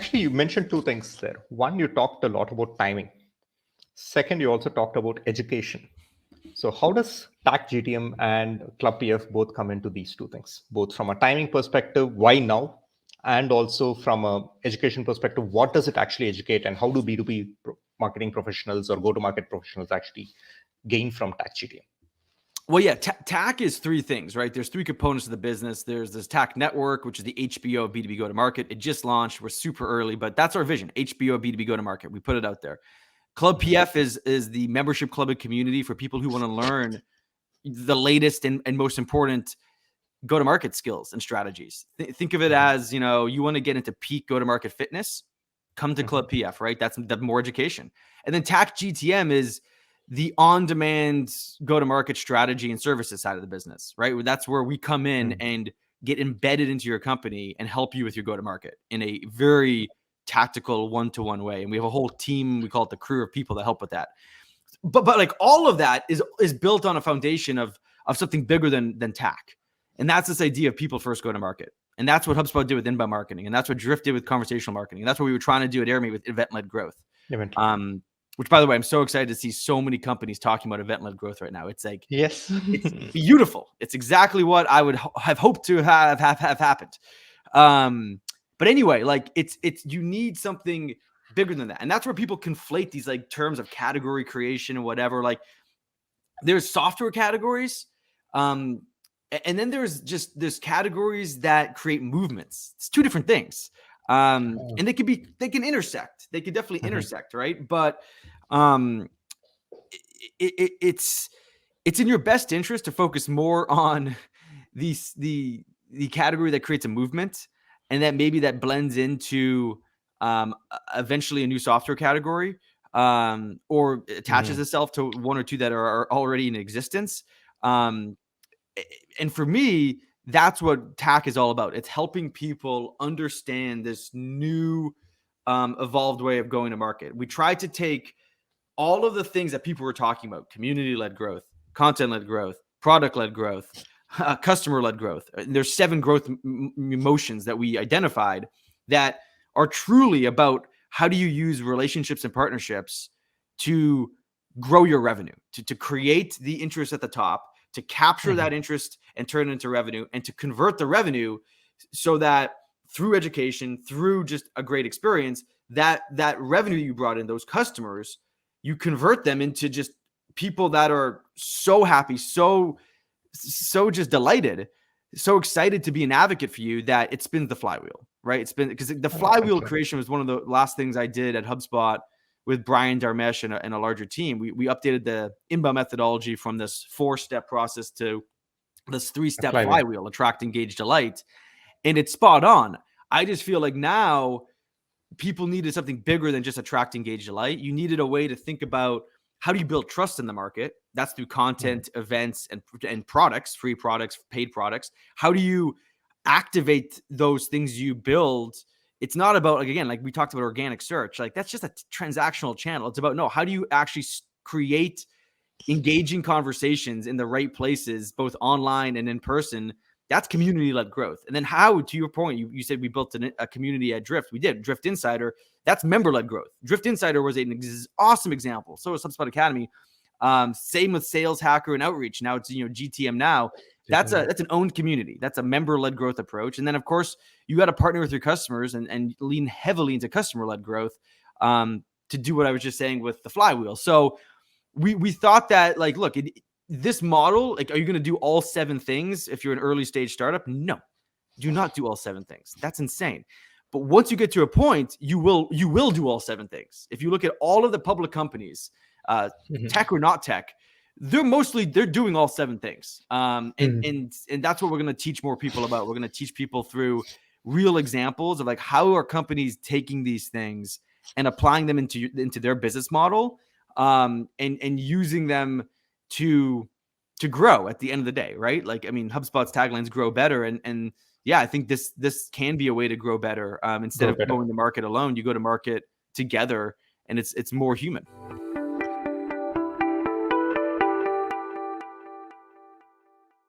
Actually, you mentioned two things there. One, you talked a lot about timing. Second, you also talked about education. So how does Tack GTM and ClubPF both come into these two things, both from a timing perspective, why now, and also from a education perspective, what does it actually educate, and how do B2B marketing professionals or go-to-market professionals actually gain from Tack GTM? Well, yeah, Tack is three things, right? There's three components of the business. There's this Tack Network, which is the HBO of B2B go-to-market. It just launched. We're super early, but that's our vision, HBO of B2B go-to-market. We put it out there. ClubPF is the membership club and community for people who want to learn the latest and most important go-to-market skills and strategies. Think of it as, you want to get into peak go-to-market fitness, come to ClubPF, right? That's the more education. And then Tack GTM is the on-demand go-to-market strategy and services side of the business, right? That's where we come in and get embedded into your company and help you with your go-to-market in a very tactical one-to-one way. And we have a whole team, we call it the crew of people that help with that. But like all of that is built on a foundation of something bigger than Tack. And that's this idea of people first go to market. And that's what HubSpot did with inbound marketing. And that's what Drift did with conversational marketing. And that's what we were trying to do at AirMate with event-led growth. Which, by the way, I'm so excited to see so many companies talking about event-led growth right now. It's like, yes, it's beautiful. It's exactly what I would have hoped to have happened. But anyway, like it's you need something bigger than that. And that's where people conflate these like terms of category creation and whatever. Like there's software categories. And then there's categories that create movements. It's two different things. And they can intersect. They can definitely intersect, right? But it's in your best interest to focus more on the category that creates a movement, and that maybe that blends into eventually a new software category, or attaches itself to one or two that are already in existence. And for me, that's what Tack is all about. It's helping people understand this new evolved way of going to market. We tried to take all of the things that people were talking about: community-led growth, content-led growth, product-led growth, customer-led growth. There's 7 growth motions that we identified that are truly about how do you use relationships and partnerships to grow your revenue, to create the interest at the top, to capture that interest and turn it into revenue, and to convert the revenue so that through education, through just a great experience, that revenue you brought in, those customers, you convert them into just people that are so happy, so just delighted, so excited to be an advocate for you that it spins the flywheel, right? It's been because the flywheel creation was one of the last things I did at HubSpot with Brian Darmesh and a larger team. We updated the inbound methodology from this 4-step process to this 3-step flywheel: attract, engage, delight. And it's spot on. I just feel like now people needed something bigger than just attract, engage, delight. You needed a way to think about how do you build trust in the market? That's through content, events, and products, free products, paid products. How do you activate those things you build? It's not about, like, again, like we talked about organic search, like that's just a transactional channel. It's about, no, how do you actually create engaging conversations in the right places, both online and in person? That's community-led growth. And then how, to your point, you said we built a community at Drift. We did. Drift Insider, that's member-led growth. Drift Insider was an awesome example. So was HubSpot Academy. Same with Sales Hacker and Outreach. Now it's GTM now. That's an owned community. That's a member-led growth approach. And then, of course, you got to partner with your customers and lean heavily into customer-led growth to do what I was just saying with the flywheel. So we thought that, like, look, this model, like, are you going to do all 7 things if you're an early stage startup? No, do not do all 7 things. That's insane. But once you get to a point, you will do all 7 things. If you look at all of the public companies, tech or not tech, they're doing all 7 things. And that's what we're going to teach more people about. We're going to teach people through real examples of, like, how are companies taking these things and applying them into their business model, and using them to grow at the end of the day, right? Like, I mean, HubSpot's taglines grow better. And yeah, I think this can be a way to grow better. Instead of going to market alone, you go to market together, and it's more human.